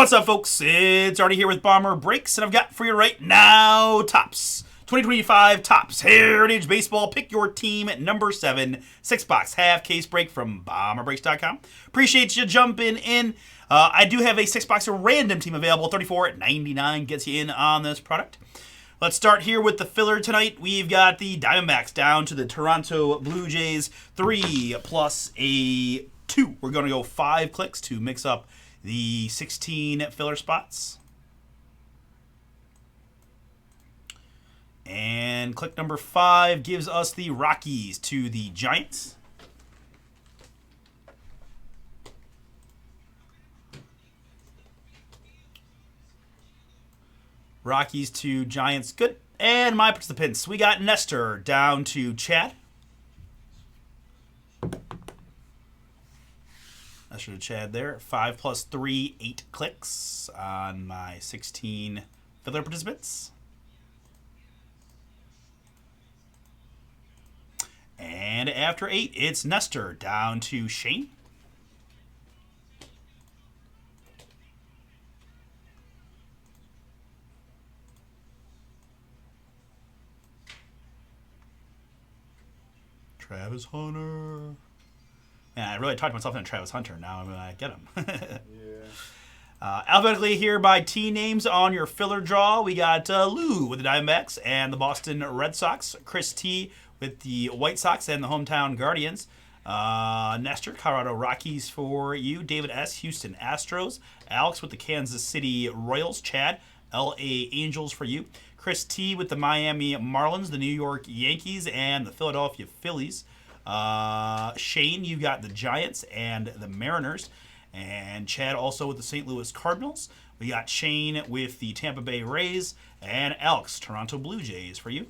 What's up, folks? It's Artie here with Bomber Breaks, and I've got for you right now Topps 2025 Topps Heritage Baseball. Pick your team at number 7, 6-box half case break from BomberBreaks.com. Appreciate you jumping in. I do have a 6-box random team available. 34 at 99 gets you in on this product. Let's start here with the filler tonight. We've got the Diamondbacks down to the Toronto Blue Jays. 3 plus a 2. We're going to go 5 clicks to mix up the 16 filler spots. And click number 5 gives us the Rockies to the Giants. Rockies to Giants, good. And my participants, we got Nestor down to Chad. Nestor to Chad there. 5 plus 3, 8 clicks on my 16 filler participants. And after 8, it's Nestor down to Shane. Travis Hunter. Man, I really talked myself into Travis Hunter. Now I'm going to get him. Yeah. Alphabetically here by team names on your filler draw. We got Lou with the Diamondbacks and the Boston Red Sox. Chris T with the White Sox and the hometown Guardians. Nestor, Colorado Rockies for you. David S., Houston Astros. Alex with the Kansas City Royals. Chad, LA Angels for you. Chris T with the Miami Marlins, the New York Yankees, and the Philadelphia Phillies. Shane, you got the Giants and the Mariners. And Chad also with the St. Louis Cardinals. We got Shane with the Tampa Bay Rays. And Alex, Toronto Blue Jays for you.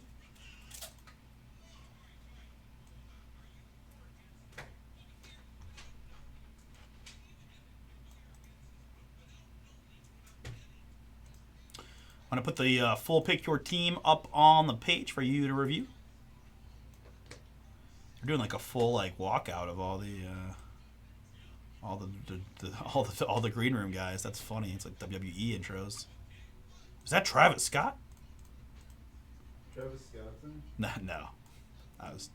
I'm going to put the full pick your team up on the page for you to review. They're doing like a full walkout of all the green room guys. That's funny. It's like WWE intros. Is that Travis Scott? Travis Scottson? No. That was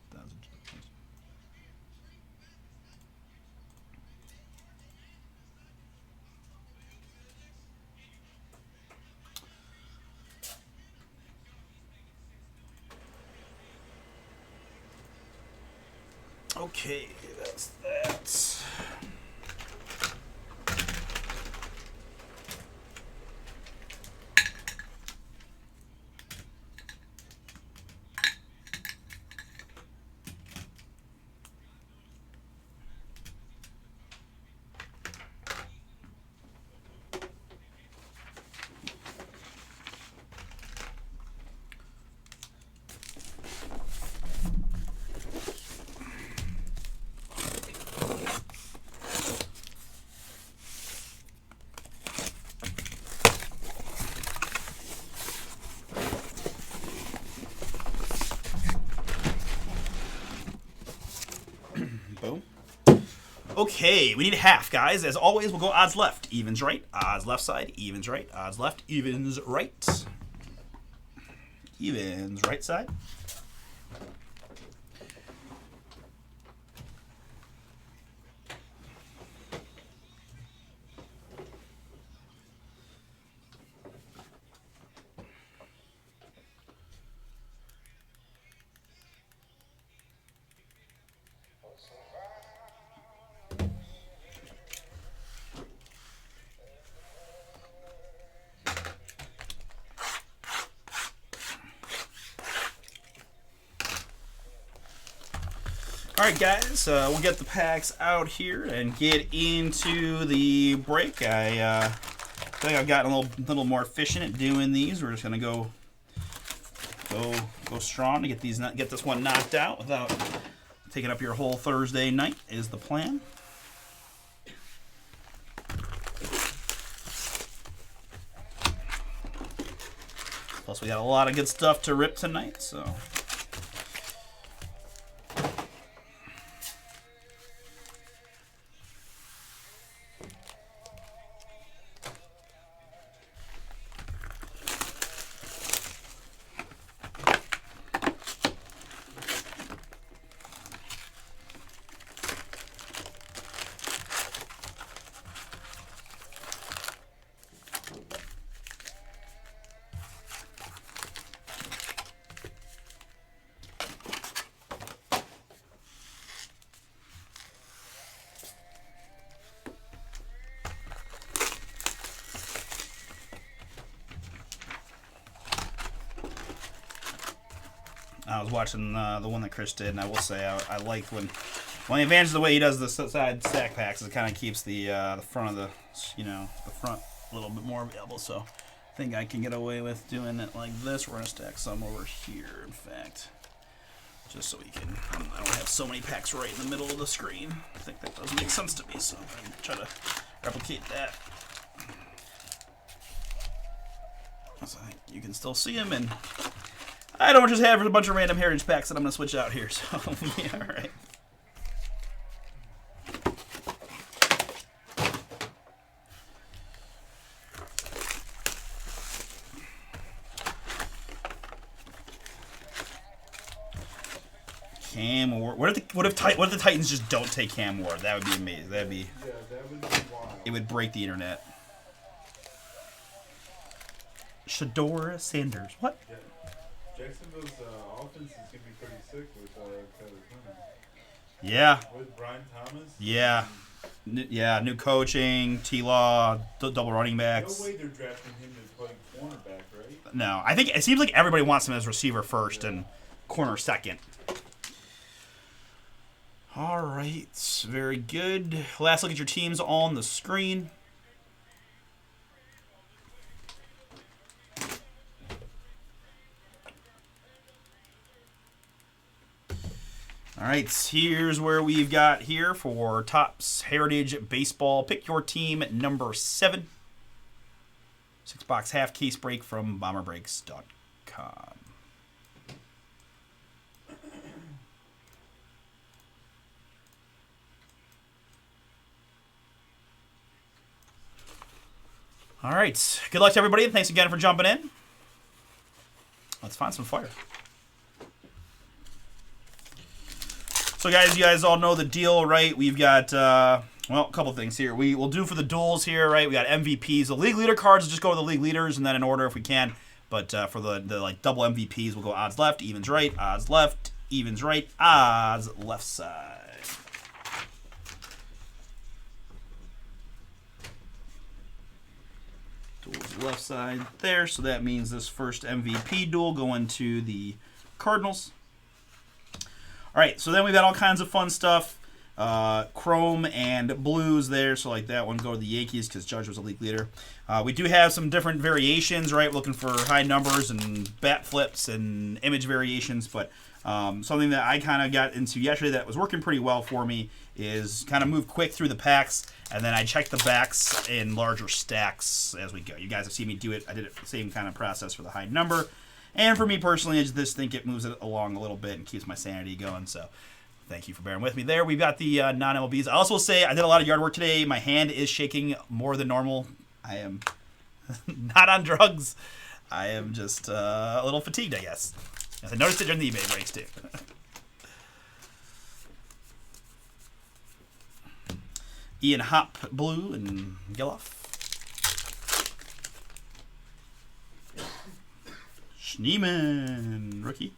okay, that's that. Boom. Okay, we need half, guys. As always, we'll go odds left, evens right, odds left side, evens right, odds left, evens right. Evens right side. All right, guys, we'll get the packs out here and get into the break. I think I've gotten a little more efficient at doing these. We're just gonna go strong to get this one knocked out without taking up your whole Thursday night. Is the plan. Plus, we got a lot of good stuff to rip tonight, so. I was watching the one that Chris did, and I will say I like when the advantage of the way he does the side stack packs is it kind of keeps the front of the the front a little bit more available. So I think I can get away with doing it like this. We're gonna stack some over here, in fact, just so we can. I don't have so many packs right in the middle of the screen. I think that does make sense to me, so I'm gonna try to replicate that. So I think you can still see them, and I don't just have a bunch of random heritage packs that I'm going to switch out here, so yeah, alright. Cam Ward. What if the Titans just don't take Cam Ward? That would be amazing. That would be wild. It would break the internet. Shador Sanders. What? Yeah. Jacksonville's offense is going to be pretty sick with Taylor Clemens. Yeah. With Brian Thomas. Yeah. New coaching, T-Law, double running backs. No way they're drafting him to play cornerback, right? No. I think it seems like everybody wants him as receiver first and corner second. All right. Very good. Last look at your teams on the screen. All right, here's where we've got here for Topps Heritage Baseball. Pick your team at number 7. 6-box half case break from bomberbreaks.com. All right, good luck to everybody, and thanks again for jumping in. Let's find some fire. So, guys, you guys all know the deal, right? We've got, well, a couple things here. We'll do for the duels here, right? We got MVPs. The league leader cards will just go with the league leaders, and then in order if we can. But for the like double MVPs, we'll go odds left, evens right, odds left, evens right, odds left side. Duels left side there, so that means this first MVP duel going to the Cardinals. All right, so then we've got all kinds of fun stuff. Chrome and blues there, so like that one go to the Yankees because Judge was a league leader. We do have some different variations, right? Looking for high numbers and bat flips and image variations, but something that I kind of got into yesterday that was working pretty well for me is kind of move quick through the packs, and then I check the backs in larger stacks as we go. You guys have seen me do it. I did it the same kind of process for the high number. And for me personally, I just think it moves it along a little bit and keeps my sanity going. So thank you for bearing with me there. We've got the non-MLBs. I also will say I did a lot of yard work today. My hand is shaking more than normal. I am not on drugs. I am just a little fatigued, I guess. I noticed it during the eBay breaks, too. Ian Hop, blue, and Geloff. Schneeman, rookie.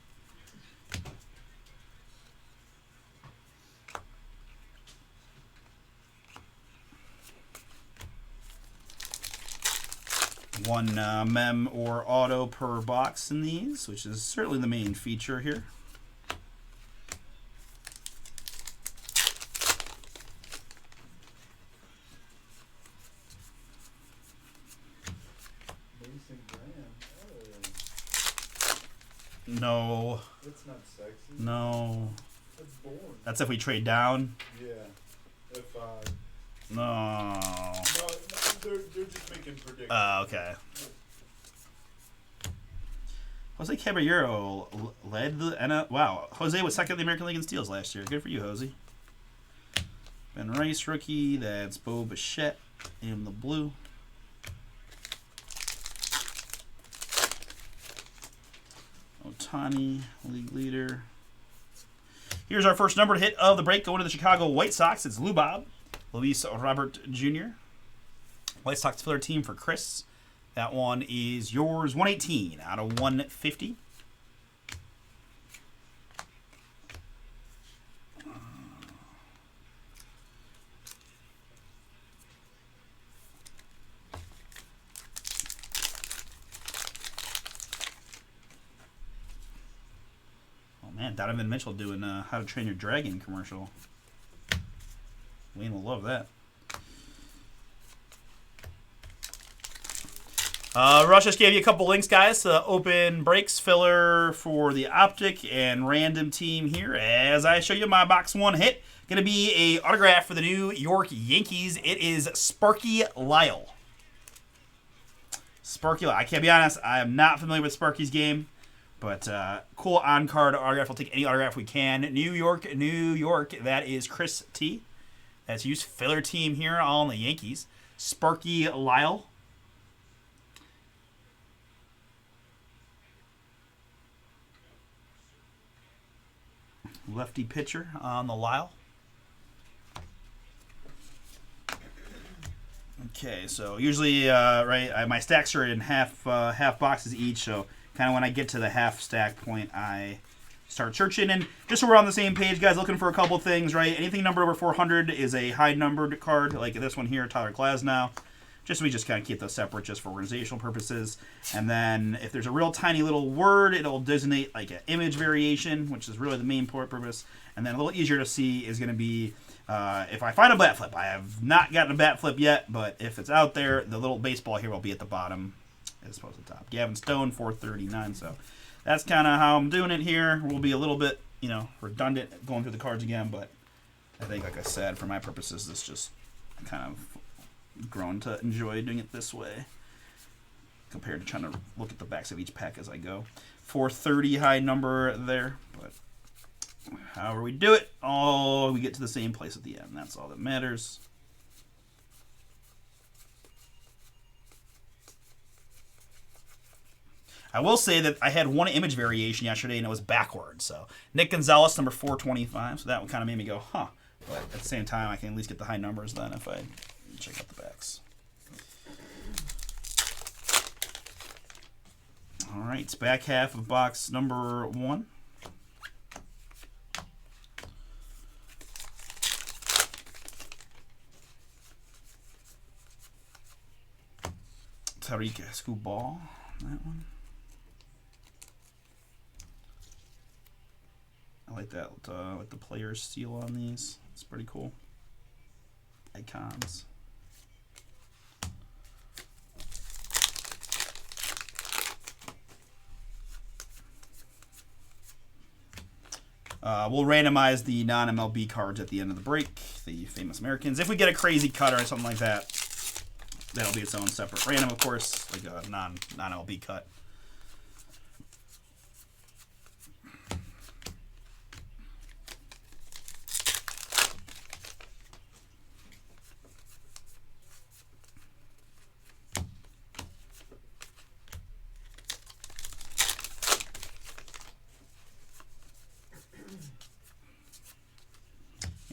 One mem or auto per box in these, which is certainly the main feature here. No. That's not sexy. No. That's boring. That's if we trade down. Yeah. If No. no, they're just making predictions. Okay. Jose Caballero led the wow. Jose was second in the American League in steals last year. Good for you, Jose. Ben Rice rookie. That's Bo Bichette in the blue. Ohtani, league leader. Here's our first numbered hit of the break going to the Chicago White Sox. It's Lubob, Luis Robert Jr. White Sox filler team for Chris. That one is yours, 118 out of 150. Man, Donovan Mitchell doing How to Train Your Dragon commercial. Wayne will love that. Rush just gave you a couple links, guys. Open breaks filler for the Optic and random team here. As I show you my box 1 hit, going to be a autograph for the New York Yankees. It is Sparky Lyle. Sparky Lyle. I can't be honest, I am not familiar with Sparky's game, but cool on-card autograph. We'll take any autograph we can. New York, New York. That is Chris T. That's used filler team here, all in the Yankees. Sparky Lyle. Lefty pitcher on the Lyle. Okay, so usually, my stacks are in half boxes each. So kind of when I get to the half stack point, I start searching. And just so we're on the same page, guys, looking for a couple things, right? Anything numbered over 400 is a high numbered card, like this one here, Tyler Glasnow. We just kind of keep those separate just for organizational purposes. And then if there's a real tiny little word, it'll designate like an image variation, which is really the main purpose. And then a little easier to see is going to be if I find a bat flip. I have not gotten a bat flip yet, but if it's out there, the little baseball here will be at the bottom as opposed to the top. Gavin Stone, 439. So that's kind of how I'm doing it here. We'll be a little bit, redundant going through the cards again, but I think, like I said, for my purposes, this just kind of grown to enjoy doing it this way compared to trying to look at the backs of each pack as I go. 430 high number there, but however we do it, we get to the same place at the end. That's all that matters. I will say that I had one image variation yesterday and it was backwards. So Nick Gonzalez, number 425. So that one kind of made me go, huh. But at the same time, I can at least get the high numbers then if I check out the backs. All right, it's back half of box number 1. Tariq Skubal, that one. I like that, like the player's seal on these. It's pretty cool. Icons. We'll randomize the non-MLB cards at the end of the break, the famous Americans. If we get a crazy cut or something like that, that'll be its own separate random, of course, like a non-MLB cut.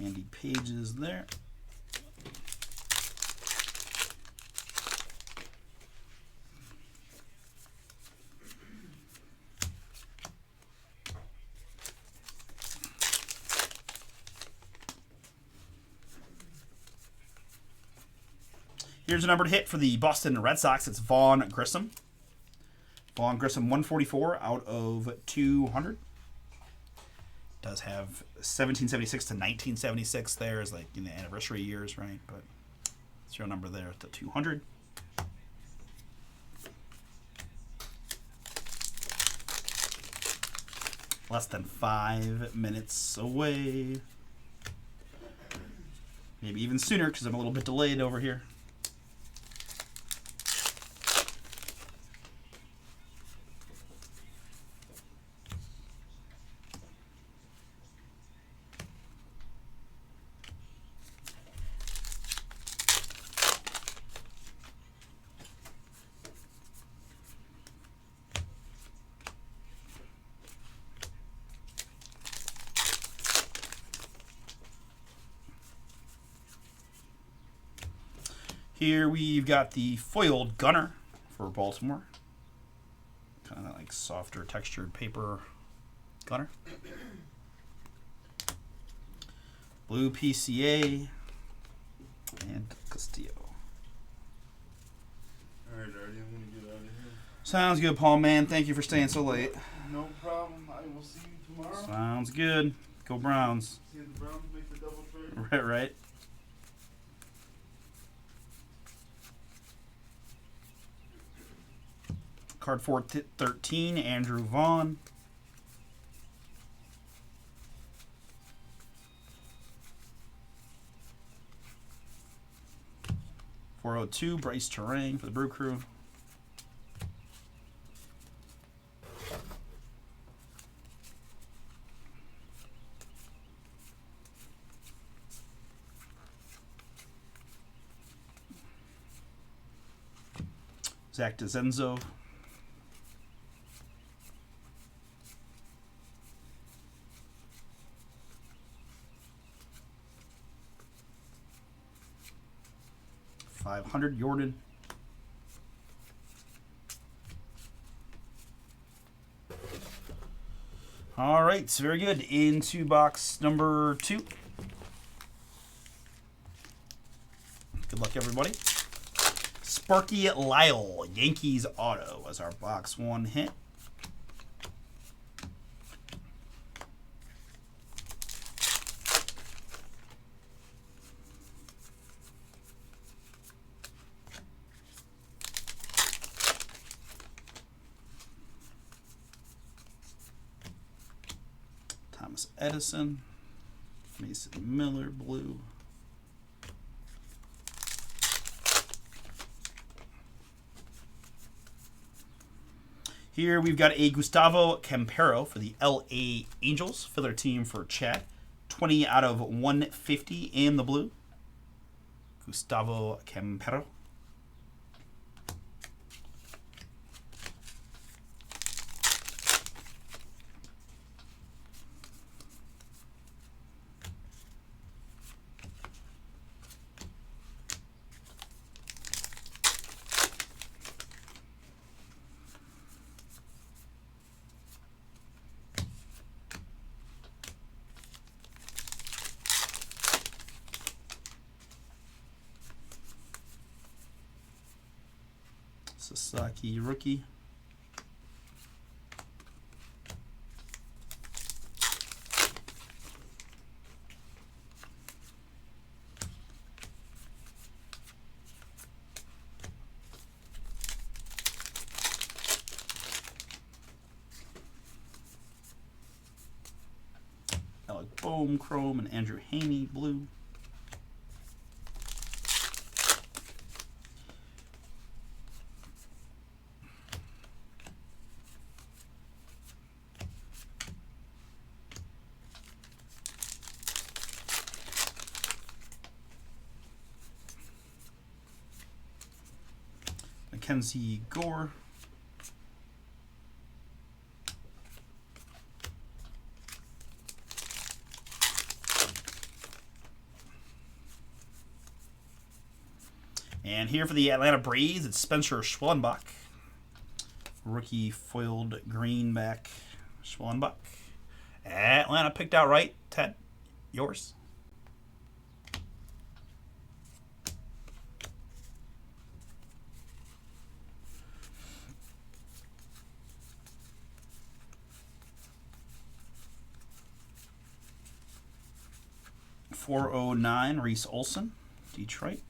Andy Page is there. Here's a numbered hit for the Boston Red Sox. It's Vaughn Grissom. Vaughn Grissom, 144 out of 200. Does have 1776 to 1976 there is like in the anniversary years, right? But serial number there at the 200. Less than 5 minutes away. Maybe even sooner because I'm a little bit delayed over here. Here we've got the foiled gunner for Baltimore. Kind of like softer textured paper gunner. Blue PCA and Castillo. Alright, Artie, I'm going to get out of here. Sounds good, Paul, man. Thank you for staying so late. No problem. I will see you tomorrow. tomorrow. Sounds good. Go Browns. See if the Browns make the double trade. Right, right. Card 413, Andrew Vaughn. .402, Bryce Terang for the Brew Crew. Zach DeZenzo. .500, Jordan. All right, very good. Into box number 2. Good luck, everybody. Sparky Lyle, Yankees Auto, as our box 1 hit. Thomas Edison, Mason Miller, blue. Here we've got a Gustavo Campero for the LA Angels, filler team for Chad. 20 out of 150 in the blue. Gustavo Campero. Sasaki rookie. Alec Bohm, chrome, and Andrew Haney, blue. Mackenzie Gore. And here for the Atlanta Braves, it's Spencer Schwellenbach. Rookie foiled greenback Schwellenbach. Atlanta picked out right. Ted, yours. .409, Reese Olson, Detroit.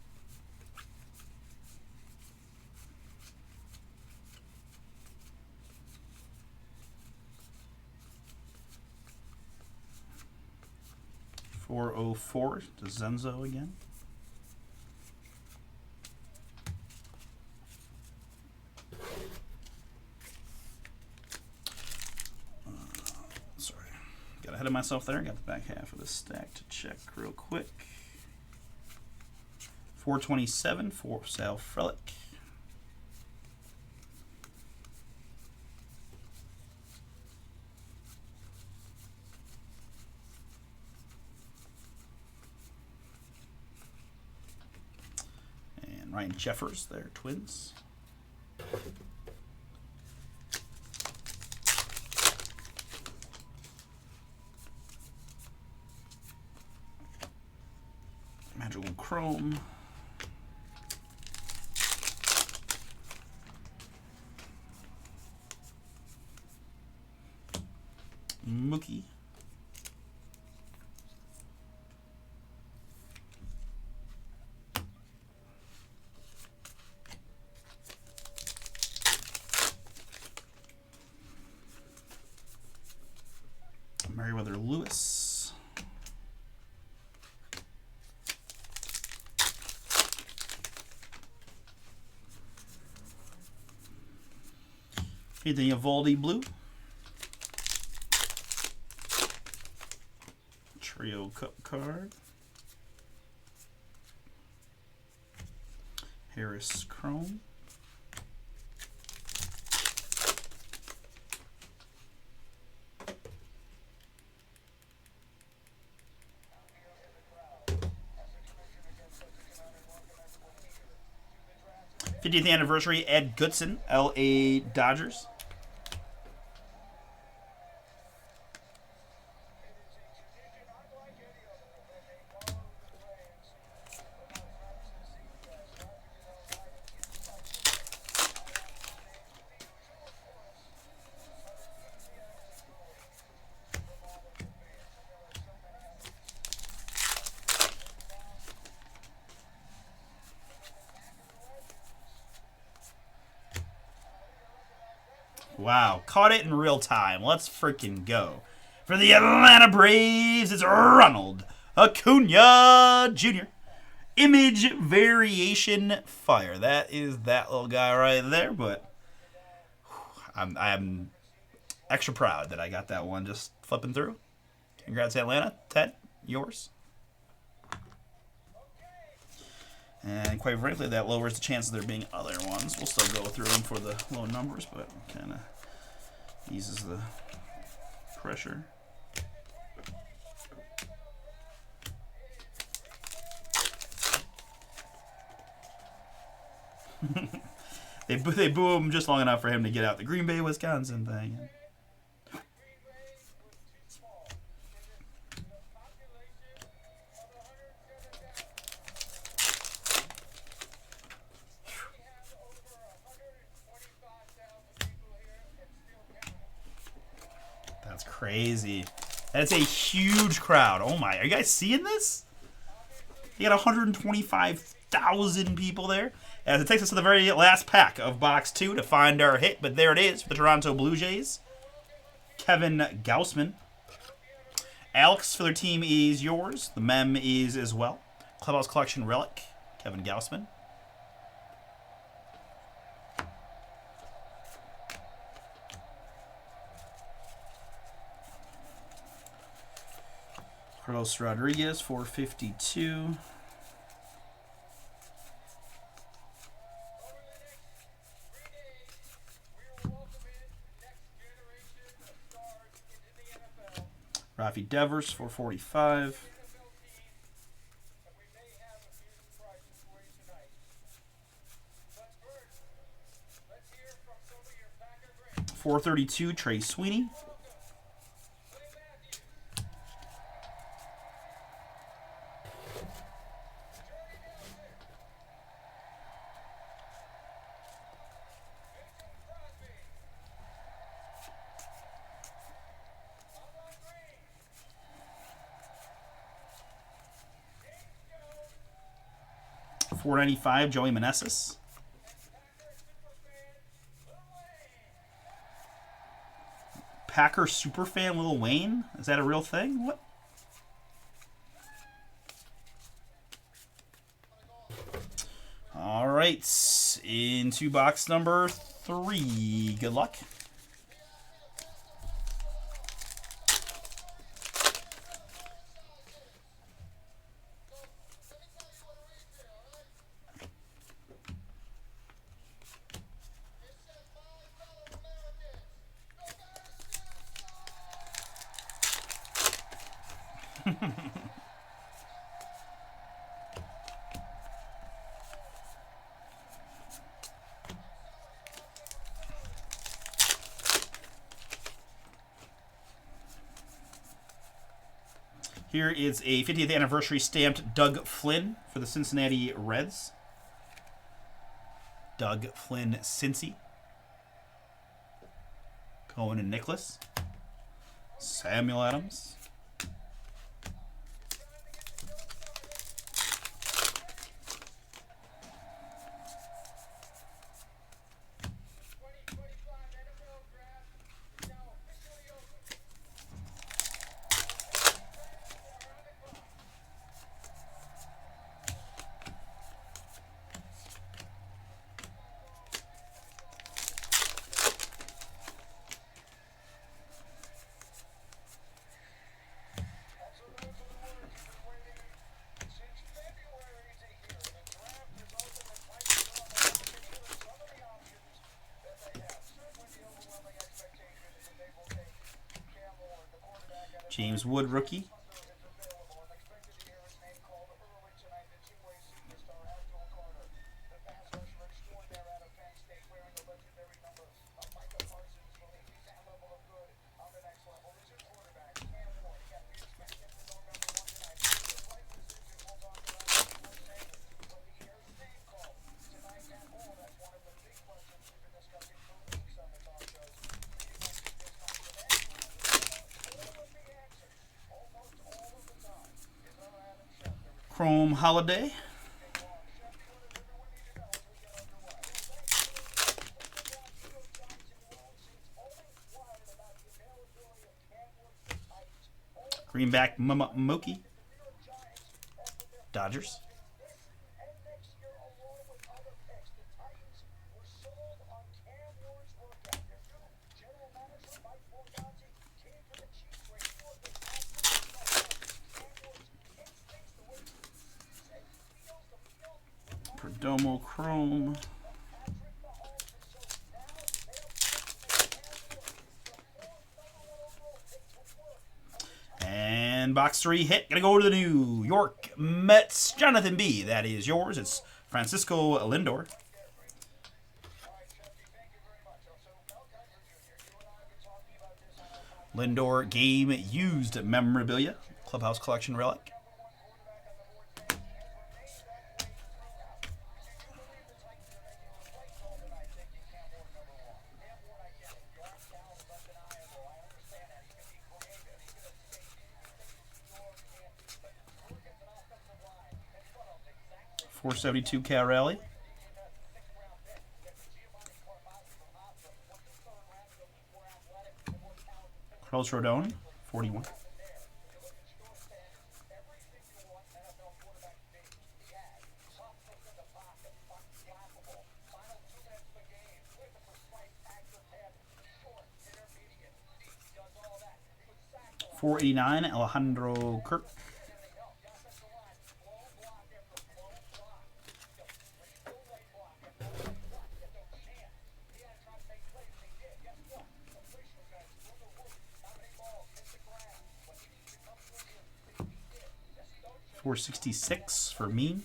.404 to Zenzo again. Sorry, got ahead of myself there. Got the back half of the stack to check real quick. .427 for Sal Frelick. Ryan Jeffers, their Twins. Magical Chrome. Mookie. Meriwether Lewis. Anthony Eovaldi blue. Trio Cup card. Harris Chrome. '50th anniversary Ed Goodson, LA Dodgers. Wow, caught it in real time. Let's freaking go. For the Atlanta Braves, it's Ronald Acuna Jr. Image variation fire. That is that little guy right there, but I'm extra proud that I got that one just flipping through. Congrats, Atlanta. Ted, yours. And quite frankly, that lowers the chance of there being other ones. We'll still go through them for the low numbers, but kind of eases the pressure. They boo him just long enough for him to get out the Green Bay, Wisconsin thing. That's crazy. That's a huge crowd. Oh my, are you guys seeing this? You got 125,000 people there. As it takes us to the very last pack of box 2 to find our hit, but there it is for the Toronto Blue Jays. Kevin Gausman. Alex for their team is yours. The mem is as well. Clubhouse Collection Relic, Kevin Gausman. Carlos Rodriguez, 452. Rafi Devers, 445. .432, Trey Sweeney. .495, Joey Meneses. Packer superfan Lil Wayne? Is that a real thing? What? All right, into box number 3. Good luck. Here is a 50th anniversary stamped Doug Flynn for the Cincinnati Reds. Doug Flynn, Cincy. Cohen and Nicholas. Samuel Adams. James Wood, rookie. Chrome Holiday. Greenback Mookie. Dodgers. Perdomo Chrome. And box 3 hit. Gonna go to the New York Mets. Jonathan B. That is yours. It's Francisco Lindor. Lindor game used memorabilia. Clubhouse collection relic. .472 Cal Rally. Carlos Rodon, 41. .489 Alejandro Kirk. .466 for me.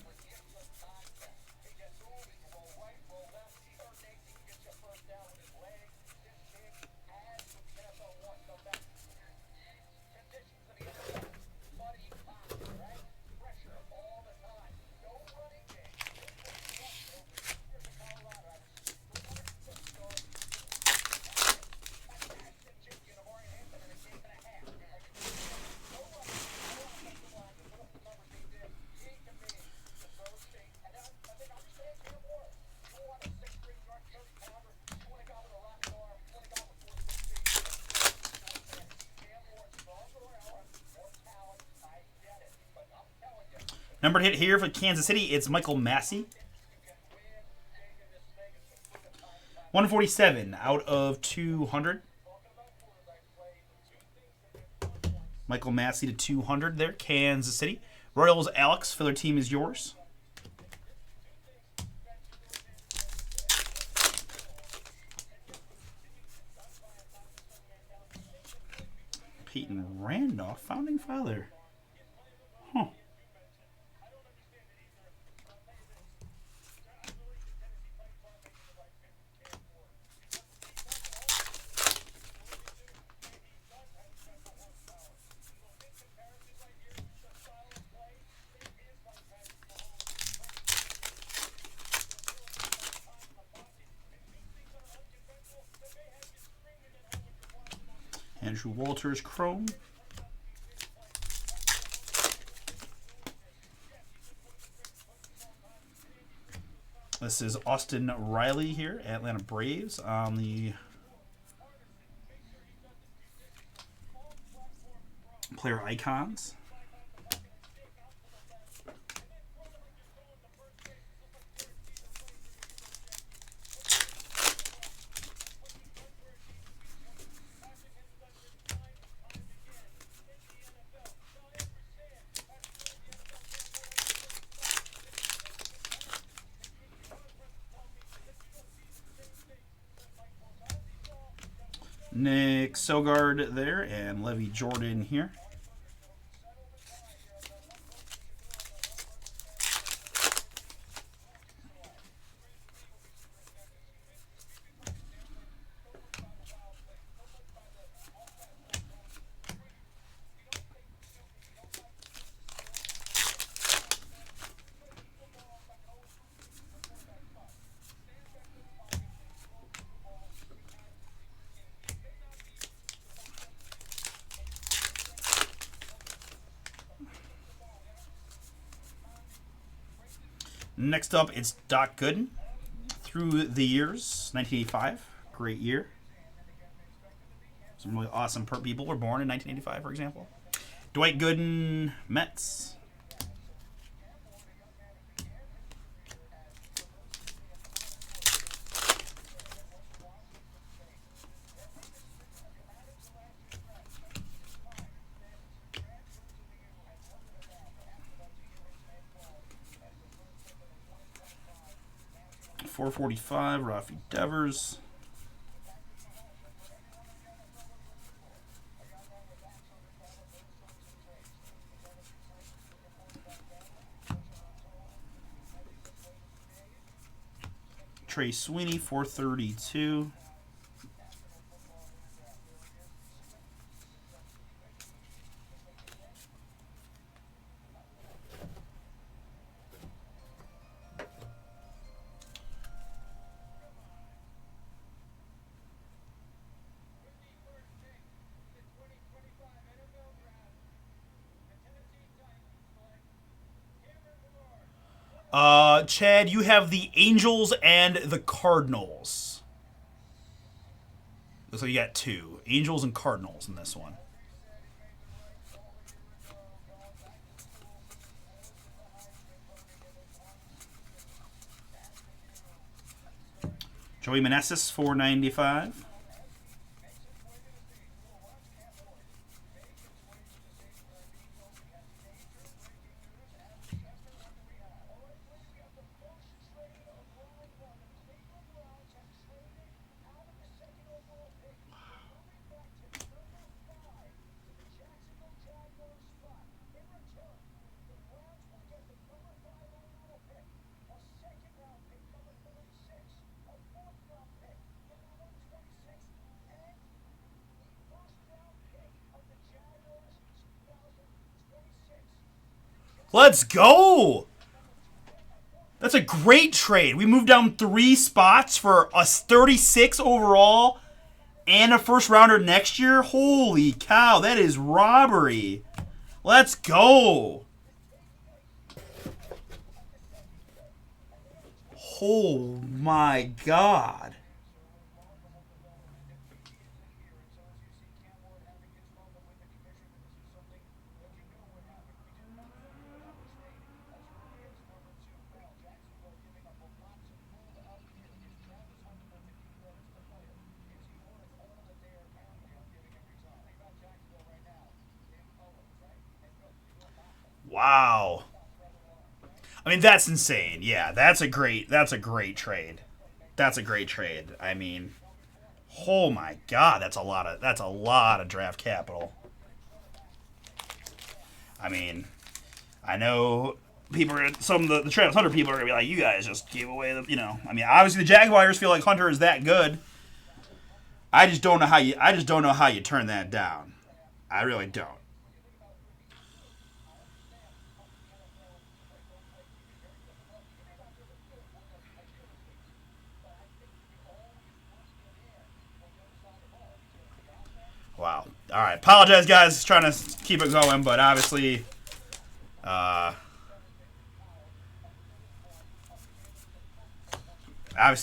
Numbered hit here for Kansas City, it's Michael Massey. 147 out of 200. Michael Massey to 200 there, Kansas City. Royals Alex, filler team is yours. Peyton Randolph, founding father. Huh. Andrew Walters Chrome. This is Austin Riley here, Atlanta Braves on the player icons. Nick Sogard there and Levy Jordan here. Next up, it's Doc Gooden. Through the years, 1985, great year. Some really awesome people were born in 1985, for example. Dwight Gooden, Mets. .445, Rafi Devers. Trey Sweeney, 432. Chad, you have the Angels and the Cardinals. Looks like you got two. Angels and Cardinals in this one. Joey Meneses, 495. Let's go! That's a great trade. We moved down 3 spots for a 36 overall and a first rounder next year. Holy cow, that is robbery. Let's go. Oh my God. Wow. I mean, that's insane. Yeah, that's a great trade. That's a great trade. I mean, oh my God, that's a lot of draft capital. I mean, I know people are, some of the Travis Hunter people are gonna be like, you guys just gave away the, I mean, obviously the Jaguars feel like Hunter is that good. I just don't know how you turn that down. I really don't. Wow. All right. Apologize, guys. Trying to keep it going, but obviously, obviously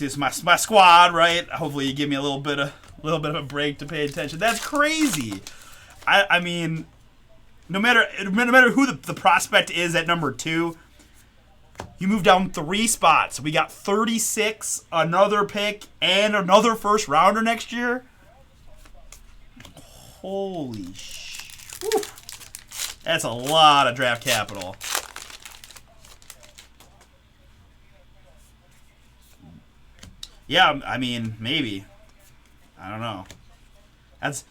it's my squad, right? Hopefully, you give me a little bit of a break to pay attention. That's crazy. I mean, no matter who the prospect is at number 2, you move down 3 spots. We got 36, another pick, and another first rounder next year. Holy sh! Whew. That's a lot of draft capital. Yeah, I mean, maybe. I don't know. That's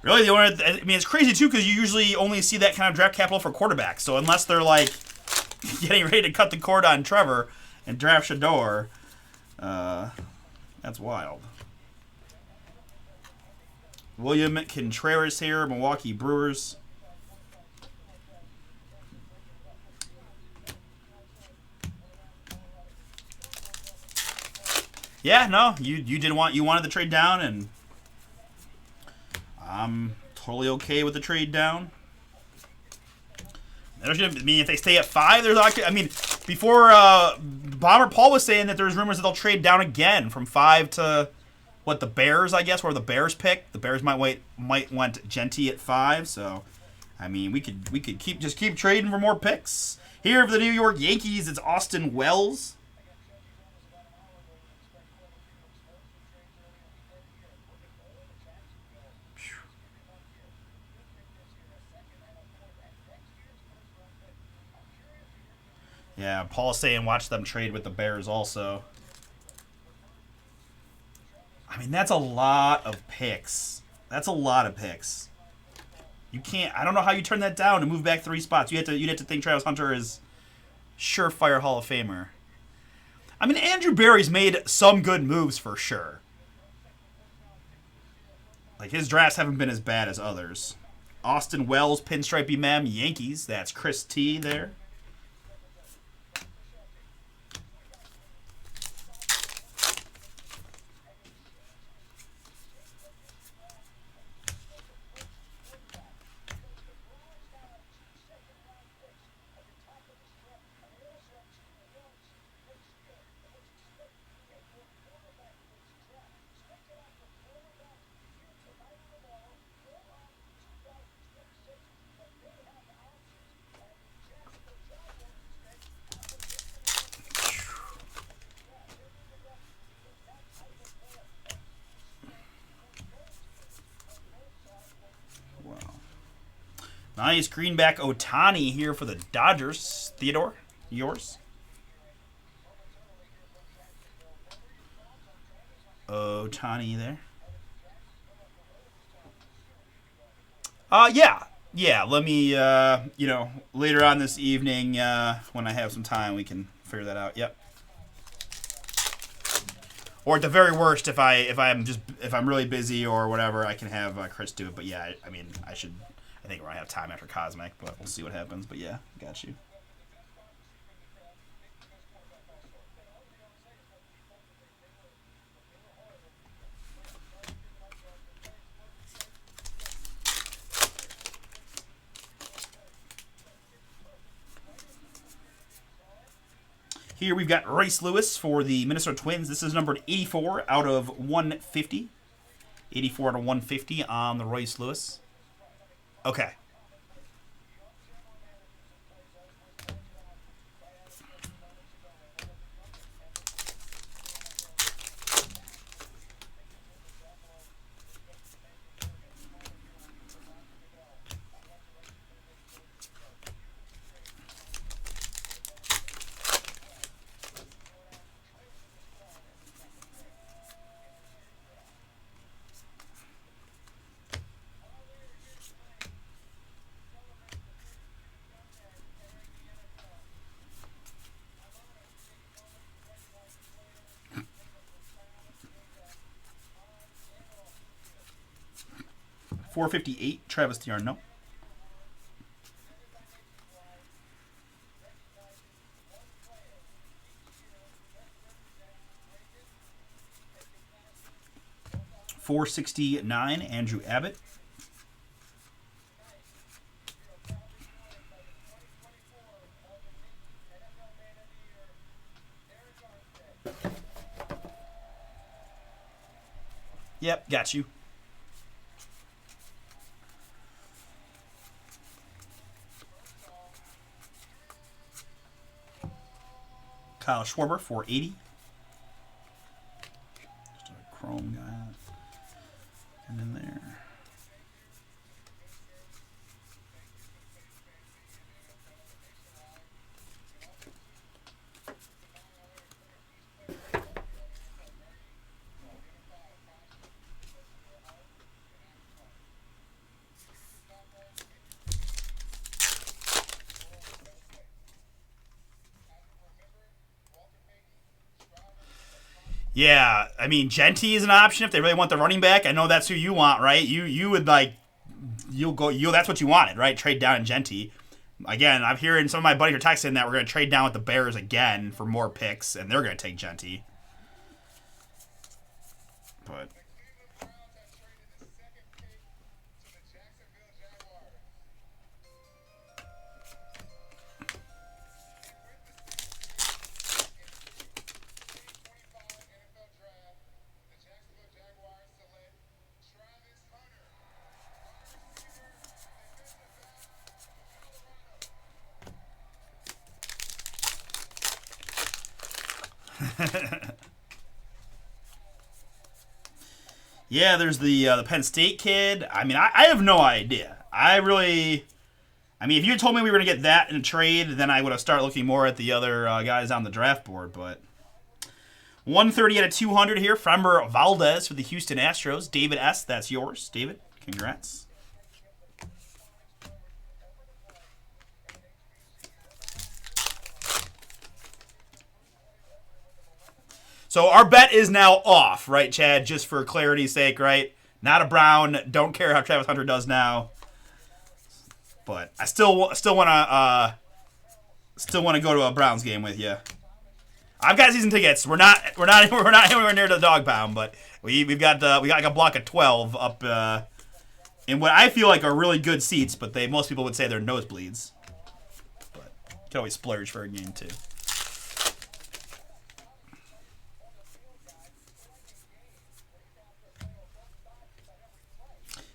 really the only. I mean, it's crazy too because you usually only see that kind of draft capital for quarterbacks. So unless they're like getting ready to cut the cord on Trevor and draft Shador, that's wild. William Contreras here, Milwaukee Brewers. Yeah, no, you wanted the trade down, and I'm totally okay with the trade down. I mean, if they stay at 5, there's like, I mean, before Bomber Paul was saying that there's rumors that they'll trade down again from 5 to what, the Bears, I guess, where the Bears pick. The Bears might want Genty at 5. So, I mean, we could keep trading for more picks. Here for the New York Yankees, it's Austin Wells. Yeah, Paul's saying watch them trade with the Bears also. I mean, that's a lot of picks. That's a lot of picks. You can't. I don't know how you turn that down to move back 3 spots. You'd have to think Travis Hunter is surefire Hall of Famer. I mean, Andrew Barry's made some good moves for sure. Like, his drafts haven't been as bad as others. Austin Wells, Pinstripe Mem, Yankees. That's Chris T there. Nice greenback Otani here for the Dodgers. Theodore, yours? Otani there. Yeah, let me, later on this evening, when I have some time, we can figure that out. Yep. Or at the very worst, if I'm really busy or whatever, I can have Chris do it. But yeah, I mean, I think we're gonna have time after Cosmic, but we'll see what happens. But yeah, got you. Here we've got Royce Lewis for the Minnesota Twins. This is numbered 84 out of 150. 84 out of 150 on the Royce Lewis. Okay. .458, Travis D'Arnaud. .469, Andrew Abbott. Yep, got you. Kyle Schwarber, 480. Just a chrome guy. And in there. Yeah, I mean, Genty is an option if they really want the running back. I know that's who you want, right? You would like you'll go you that's what you wanted, right? Trade down in Genty. Again, I'm hearing some of my buddies are texting that we're going to trade down with the Bears again for more picks, and they're going to take Genty. But yeah, there's the Penn State kid. I mean, I have no idea. I mean, if you had told me we were going to get that in a trade, then I would have started looking more at the other guys on the draft board. But 130 out of 200 here. Framber Valdez for the Houston Astros. David S., that's yours. David, congrats. So our bet is now off, right, Chad? Just for clarity's sake, right? Not a Brown. Don't care how Travis Hunter does now. But I still want to go to a Browns game with you. I've got season tickets. We're not anywhere near the dog pound, but we got like a block of 12 up in what I feel like are really good seats, but most people would say they're nosebleeds. But you can always splurge for a game too.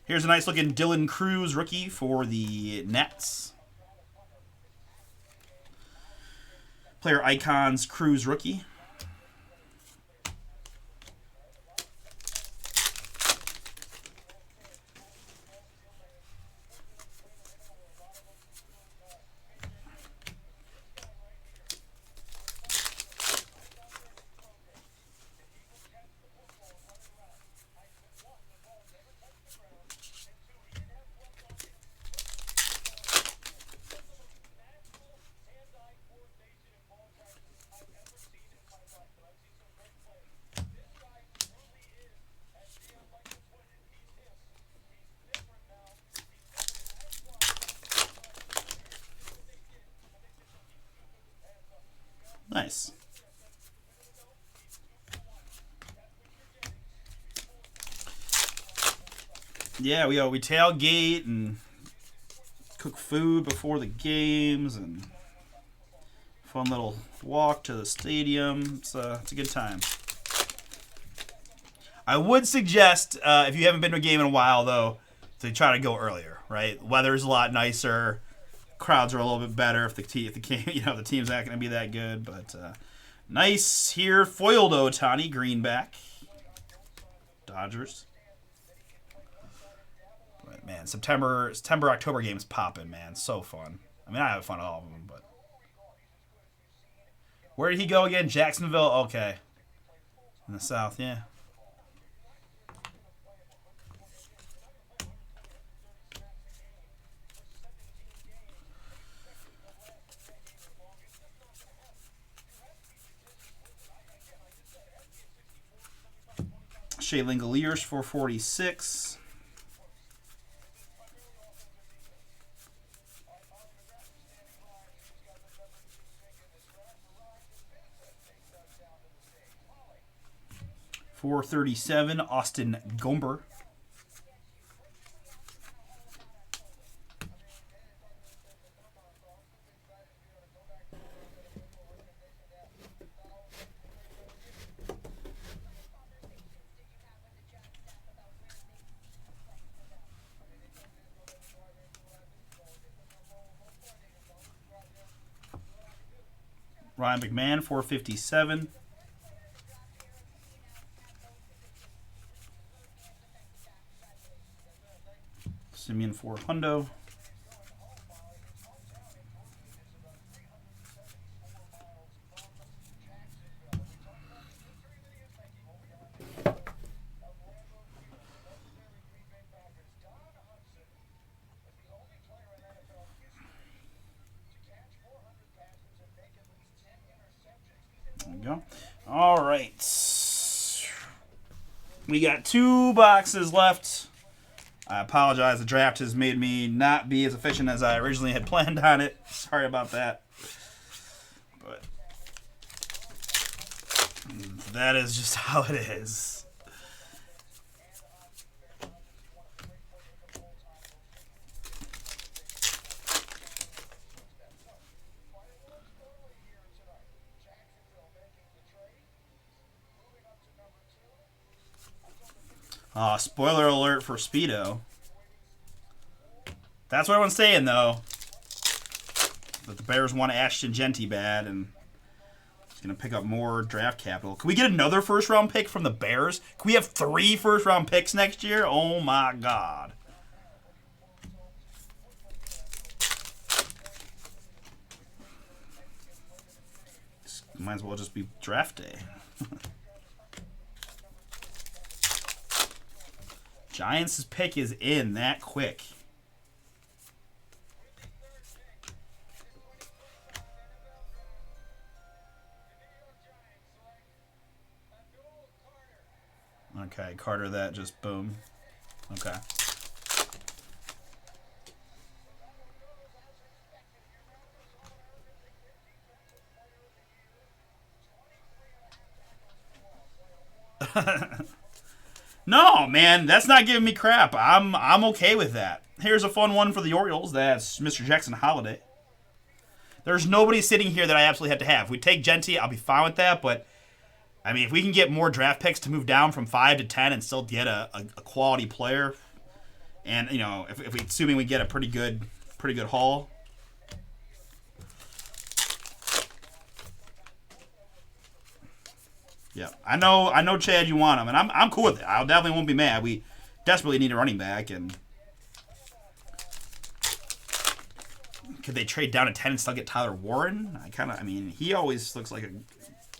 Here's a nice looking Dylan Cruz rookie for the Nets. Player Icons Cruz rookie. Nice. Yeah, we tailgate and cook food before the games and fun little walk to the stadium. It's a good time. I would suggest if you haven't been to a game in a while though, to try to go earlier. Right, weather's a lot nicer. Crowds are a little bit better if the game, the team's not going to be that good. But nice here, foiled Ohtani, greenback, Dodgers. But man, September October games popping, man, so fun. I mean, I have fun at all of them, but where did he go again? Jacksonville. Okay, in the South, yeah. Shea Langoliers, 446. .437, Austin Gomber. Ryan McMahon, 457. Simeon for Hundo. There we go. All right. We got 2 boxes left. I apologize. The draft has made me not be as efficient as I originally had planned on it. Sorry about that. But that is just how it is. Spoiler alert for Speedo. That's what everyone's saying, though. That the Bears want Ashton Genty bad, and he's going to pick up more draft capital. Can we get another first-round pick from the Bears? Can we have 3 first-round picks next year? Oh, my God. Might as well just be draft day. Giants' pick is in that quick. Okay, Carter, that just boom. Okay. No, man, that's not giving me crap. I'm okay with that. Here's a fun one for the Orioles. That's Mr. Jackson Holiday. There's nobody sitting here that I absolutely have to have. If we take Genty, I'll be fine with that. But I mean, if we can get more draft picks to move down from 5 to 10 and still get a quality player, and you know, if we assuming we get a pretty good haul. Yeah, I know, Chad, you want him, and I'm cool with it. I definitely won't be mad. We desperately need a running back, and could they trade down to 10 and still get Tyler Warren? I mean, he always looks like a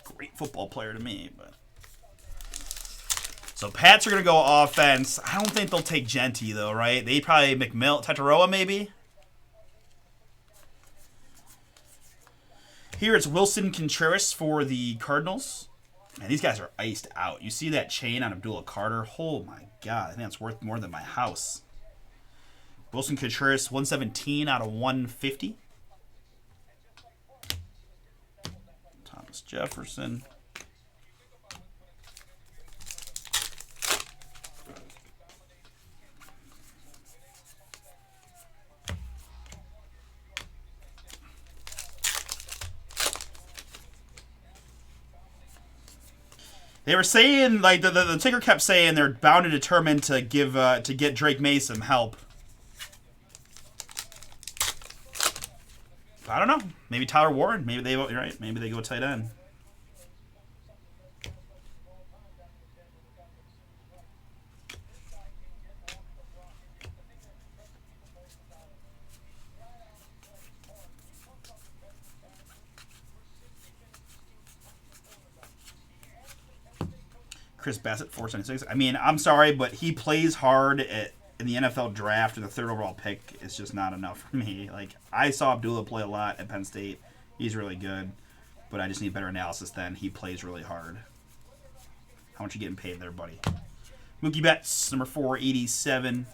great football player to me, but so Pats are gonna go offense. I don't think they'll take Genty though, right? They probably Tataroa maybe. Here it's Wilson Contreras for the Cardinals. Man, these guys are iced out. You see that chain on Abdullah Carter? Oh my God, I think that's worth more than my house. Wilson Contreras, 117 out of 150. Thomas Jefferson. They were saying, like, the ticker kept saying they're bound and determined to get Drake May some help. I don't know. Maybe Tyler Warren. Maybe you're right. Maybe they go tight end. Chris Bassett, 476. I mean, I'm sorry, but he plays hard in the NFL draft, and the 3rd overall pick is just not enough for me. Like, I saw Abdullah play a lot at Penn State. He's really good, but I just need better analysis than he plays really hard. How much you getting paid there, buddy? Mookie Betts, number 487.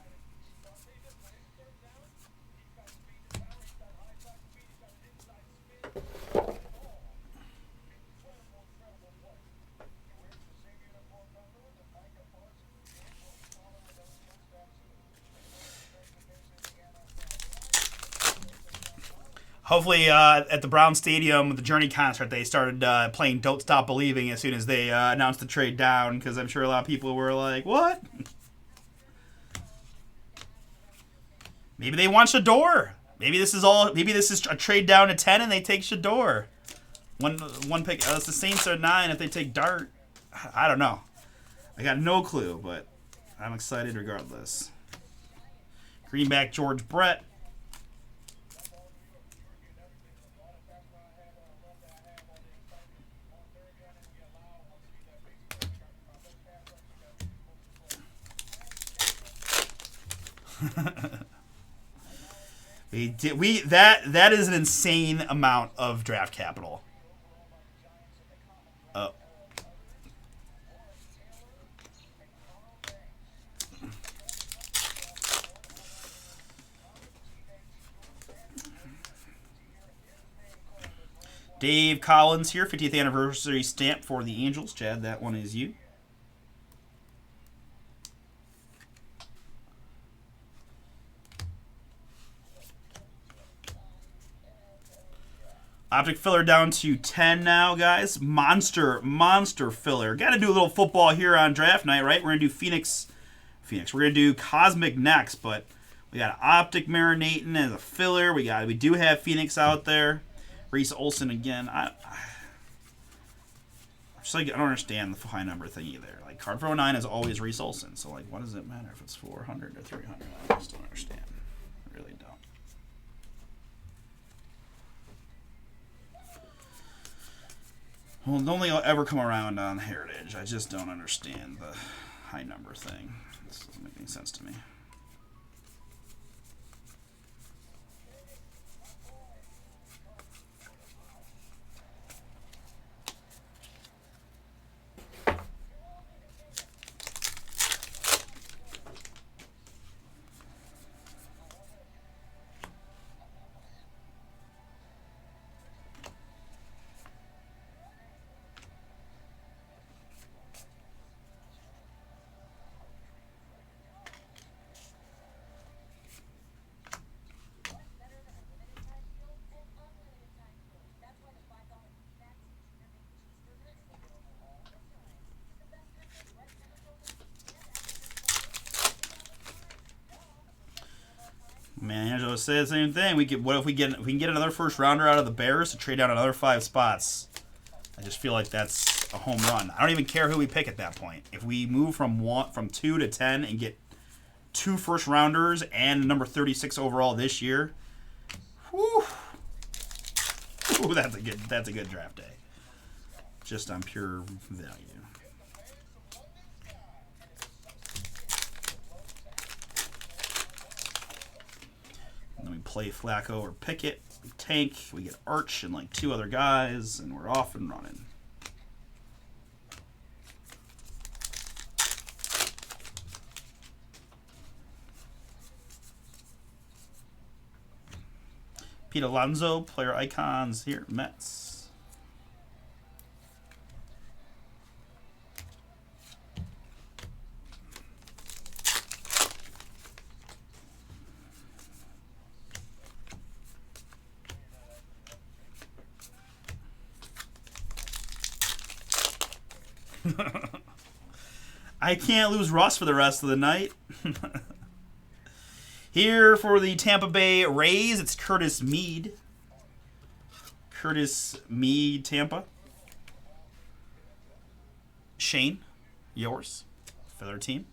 Hopefully, at the Brown Stadium with the Journey concert, they started playing "Don't Stop Believing" as soon as they announced the trade down, because I'm sure a lot of people were like, "What?" Maybe they want Shador. Maybe this is a trade down to 10, and they take Shador. One pick. It's the Saints are 9 if they take Dart. I don't know. I got no clue, but I'm excited regardless. Greenback George Brett. That is an insane amount of draft capital. Oh. Dave Collins here, 50th anniversary stamp for the Angels. Chad, that one is you. Optic filler down to 10 now, guys. Monster filler. Got to do a little football here on draft night, right? We're going to do Phoenix. We're going to do Cosmic next, but we got Optic marinating as a filler. We do have Phoenix out there. Reese Olson again. I don't understand the high number thing either. Like, card 409 is always Reese Olson, so like, what does it matter if it's 400 or 300? I just don't understand. I really don't. Well, don't think I'll ever come around on Heritage. I just don't understand the high number thing. This doesn't make any sense to me. Man, Angelo said the same thing. What if we can get another first rounder out of the Bears to trade down another 5 spots? I just feel like that's a home run. I don't even care who we pick at that point. If we move from 2 to 10 and get 2 first rounders and number 36 overall this year, whew, that's a good draft day. Just on pure value. And then we play Flacco or Pickett. We tank. We get Arch and like 2 other guys, and we're off and running. Pete Alonso, player icons here, Mets. I can't lose Russ for the rest of the night. Here for the Tampa Bay Rays, it's Curtis Mead. Curtis Mead, Tampa. Shane, yours for their team.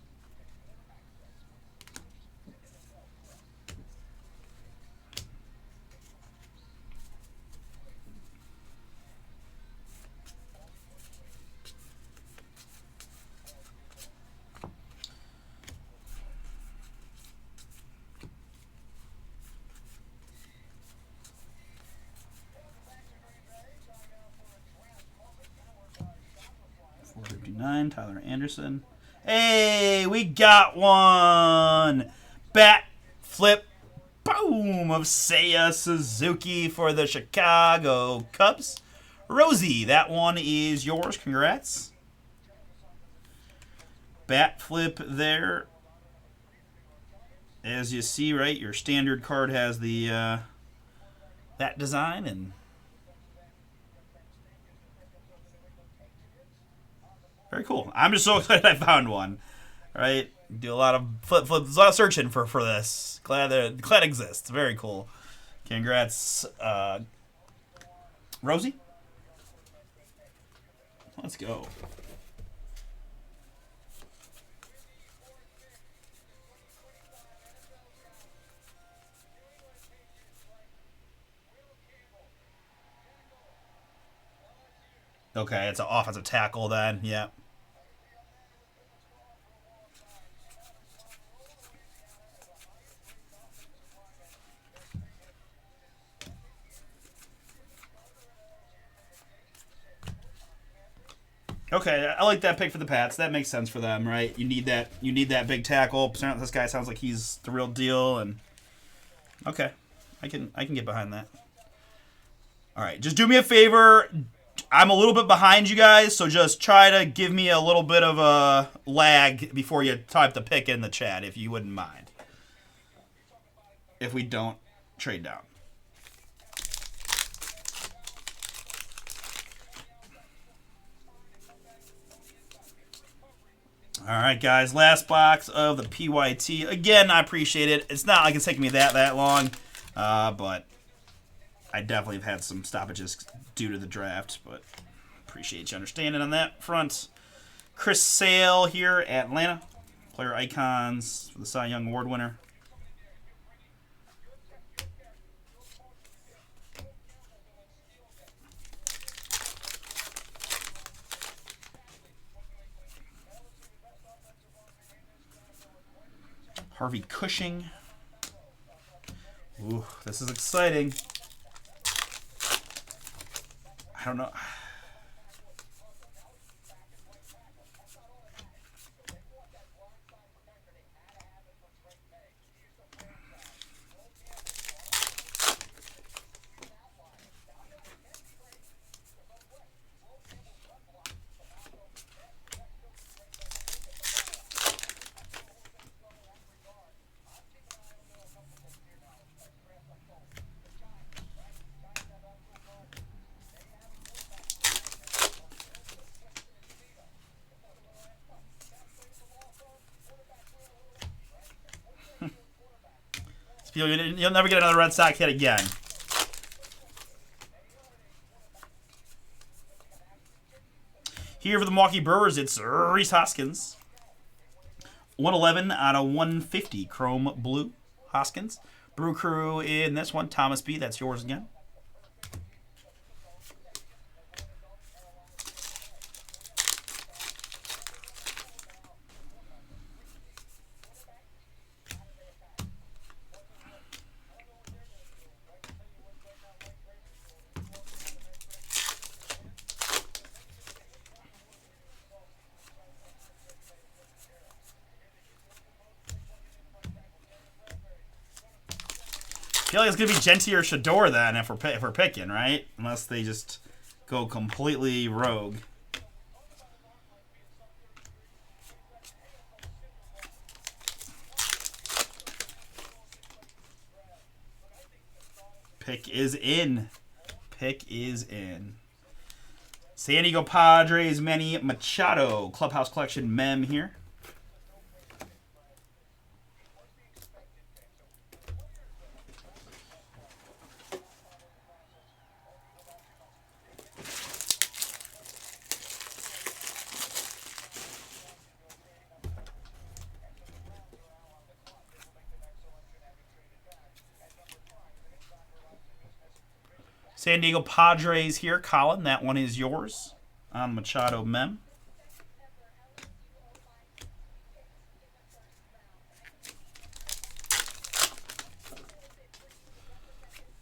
Tyler Anderson. Hey, we got one. Bat flip boom of Seiya Suzuki for the Chicago Cubs. Rosie, that one is yours. Congrats. Bat flip there. As you see, right, your standard card has the that design, and very cool. I'm just so excited I found one. All right, do a lot of a lot of searching for this. Glad it exists. Very cool. Congrats, Rosie. Let's go. Okay, it's an offensive tackle then. Yeah. Okay, I like that pick for the Pats. That makes sense for them, right? You need that. You need that big tackle. This guy sounds like he's the real deal, and okay, I can get behind that. All right, just do me a favor. I'm a little bit behind you guys, so just try to give me a little bit of a lag before you type the pick in the chat, if you wouldn't mind. If we don't trade down. All right, guys. Last box of the PYT. Again, I appreciate it. It's not like it's taking me that long, but I definitely have had some stoppages due to the draft. But appreciate you understanding on that front. Chris Sale here, Atlanta. Player icons for the Cy Young Award winner. Harvey Cushing. Ooh, this is exciting. I don't know. You'll never get another Red Sox hit again. Here for the Milwaukee Brewers, it's Rhys Hoskins. 111 out of 150, chrome blue. Hoskins. Brew Crew in this one, Thomas B. That's yours again. I feel like it's gonna be Genty or Shador then if we're picking, right? Unless they just go completely rogue. Pick is in. Pick is in. San Diego Padres, Manny Machado. Clubhouse Collection mem here. San Diego Padres here, Colin. That one is yours on Machado mem.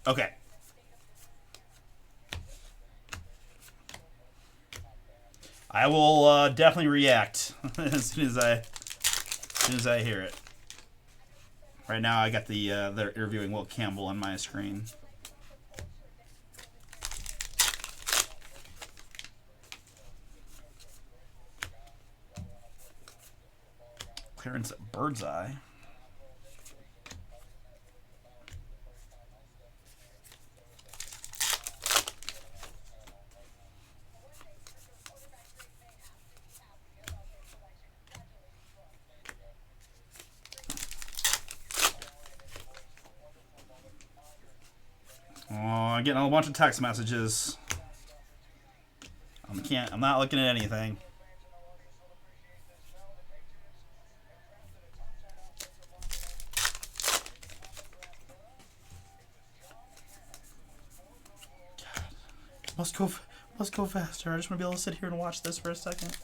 Okay. I will definitely react as soon as I hear it. Right now, I got they're interviewing Will Campbell on my screen. Clearance at Birdseye. Oh, I'm getting a bunch of text messages on the can't. I'm not looking at anything. Must go faster. I just want to be able to sit here and watch this for a second.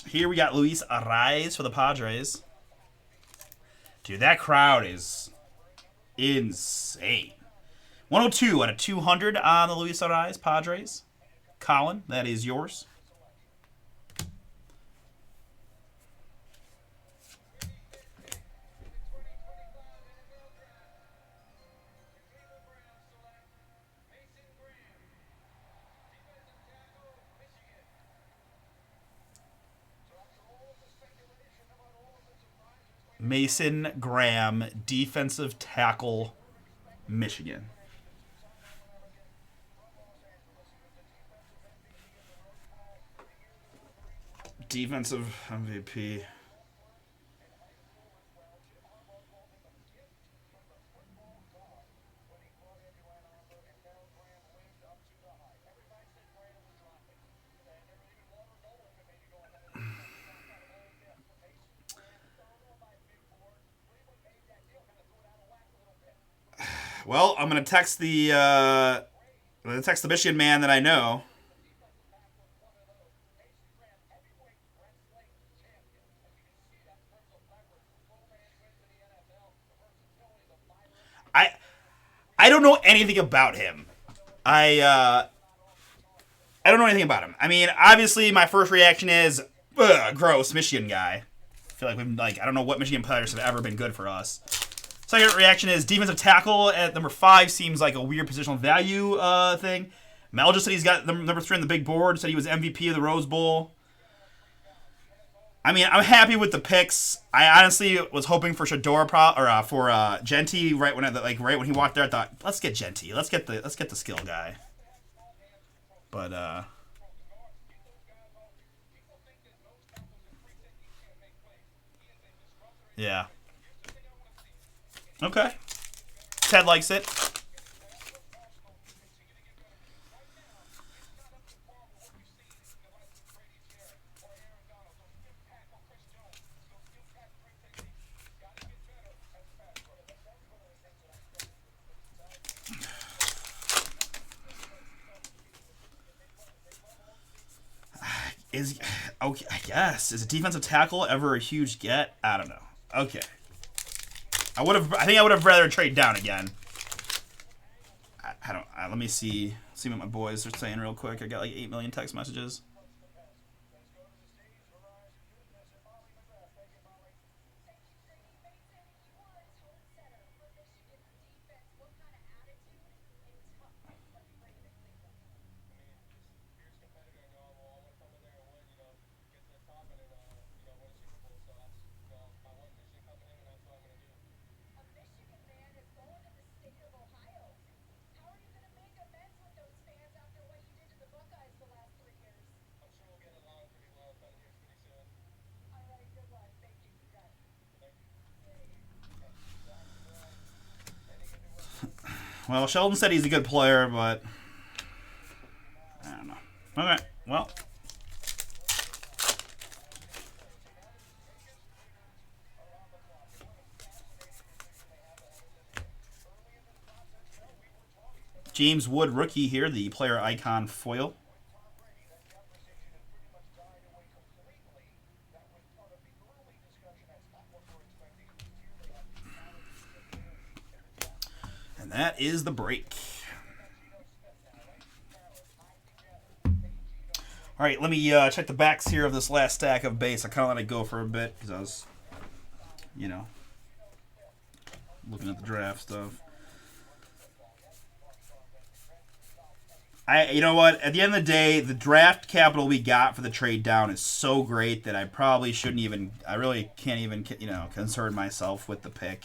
Here we got Luis Arraez for the Padres. Dude, that crowd is insane. 102 out of 200 on the Luis Arraez Padres. Colin, that is yours. Mason Graham, defensive tackle, Michigan. Defensive MVP. Well, I'm gonna text the Michigan man that I know. I don't know anything about him. I don't know anything about him. I mean, obviously, my first reaction is, ugh, gross, Michigan guy. I feel like I don't know what Michigan players have ever been good for us. Second reaction is defensive tackle at number 5 seems like a weird positional value thing. Mel just said he's got number 3 on the big board. Said he was MVP of the Rose Bowl. I mean, I'm happy with the picks. I honestly was hoping for Shador for Genty right when he walked there. I thought, let's get Genty. Let's get the skill guy. But yeah. Okay. Ted likes it. Okay, I guess. Is a defensive tackle ever a huge get? I don't know. Okay. I think I would have rather trade down again. I don't. Let me see what my boys are saying real quick. I got like 8 million text messages. Well, Sheldon said he's a good player, but I don't know. Okay, well. James Wood, rookie here, the player icon foil. And that is the break. All right, let me check the backs here of this last stack of base. I kind of let it go for a bit because I was, looking at the draft stuff. You know what? At the end of the day, the draft capital we got for the trade down is so great that I probably shouldn't even. I really can't even, concern myself with the pick.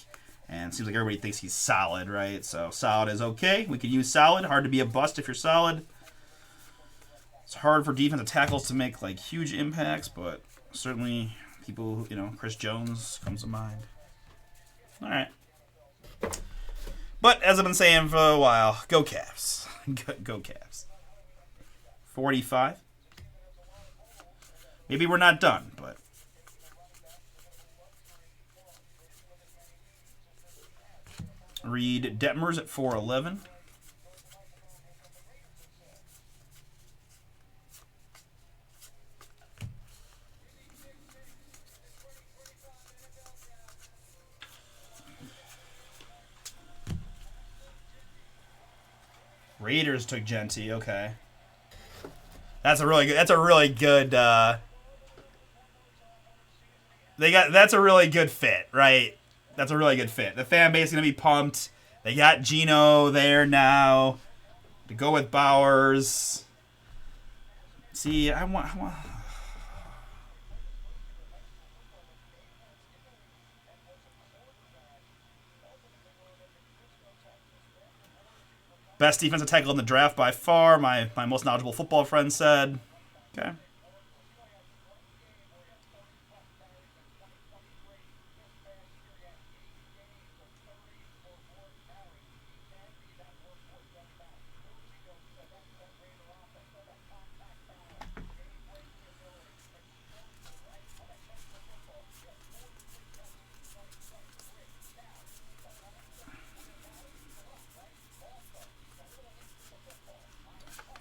And it seems like everybody thinks he's solid, right? So solid is okay. We can use solid. Hard to be a bust if you're solid. It's hard for defensive tackles to make like huge impacts, but certainly people, Chris Jones comes to mind. All right. But as I've been saying for a while, go Cavs. Go Cavs. 45. Maybe we're not done, but... Reed Detmers at 411. Raiders took Genty. Okay, that's a really good. That's a really good. That's a really good fit, right? That's a really good fit. The fan base is gonna be pumped. They got Gino there now to go with Bowers. See, I want. Best defensive tackle in the draft by far, my most knowledgeable football friend said. Okay.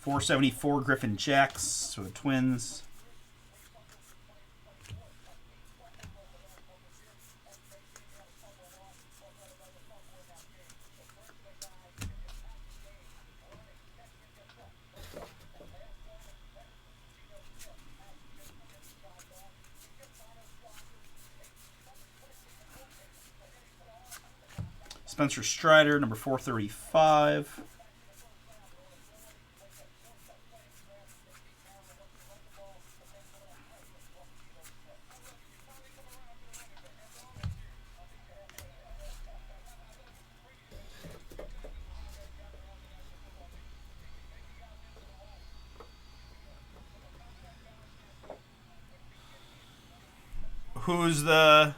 .474 Griffin Jacks for the Twins. Spencer Strider, number 435. Who's the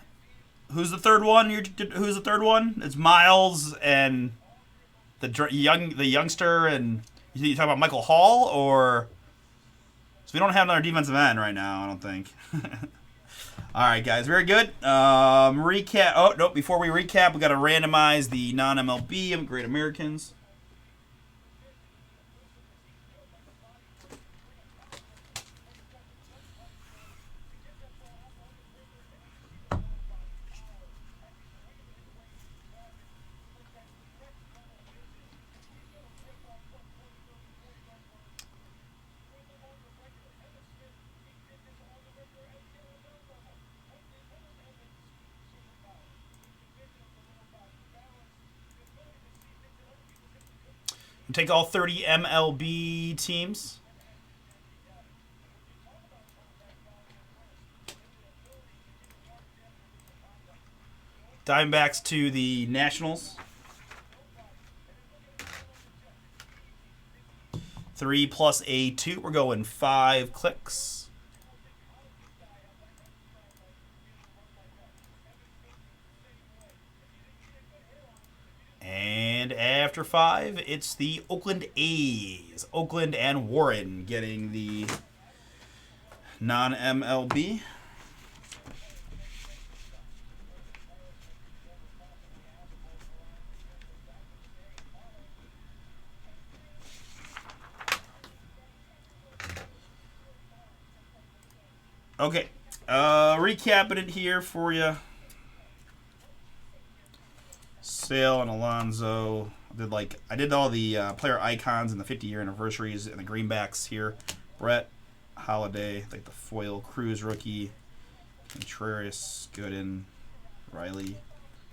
third one? Who's the third one? It's Miles and the youngster, and you talk about Michael Hall, or so we don't have another defensive end right now. I don't think. All right, guys, very good. Recap. Oh no! Before we recap, we got to randomize the non-MLB Great Americans. Take all 30 MLB teams. Diamondbacks to the Nationals. 3 plus a 2. We're going 5 clicks. And after 5, it's the Oakland A's. Oakland and Warren getting the non-MLB. Okay, recapping it here for you. Sale and Alonso. I did all the player icons and the 50-year anniversaries and the greenbacks here. Brett, Holiday, like the foil Cruz rookie, Contreras, Gooden, Riley,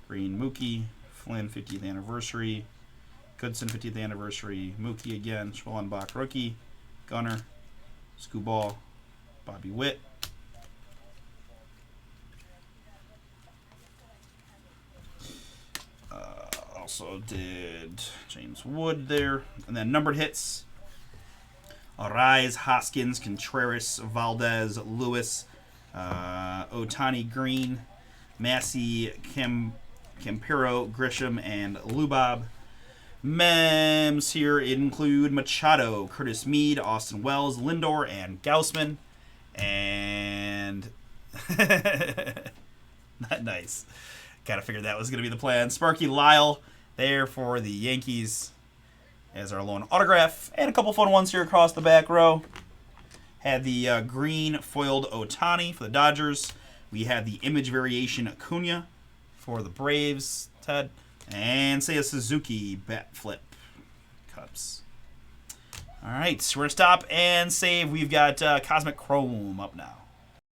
Green, Mookie, Flynn 50th anniversary, Goodson 50th anniversary, Mookie again, Schwellenbach rookie, Gunner, Skubal, Bobby Witt. Also did James Wood there. And then numbered hits. Arise, Hoskins, Contreras, Valdez, Lewis, Otani Green, Massey, Campero, Grisham, and Lubob. Mems here include Machado, Curtis Mead, Austin Wells, Lindor, and Gaussman. And not nice. Gotta figure that was going to be the plan. Sparky Lyle there for the Yankees as our lone autograph. And a couple fun ones here across the back row. Had the green foiled Otani for the Dodgers. We had the image variation Acuna for the Braves, Ted. And Seiya Suzuki bat flip Cubs. All right, so we're going to stop and save. We've got Cosmic Chrome up now.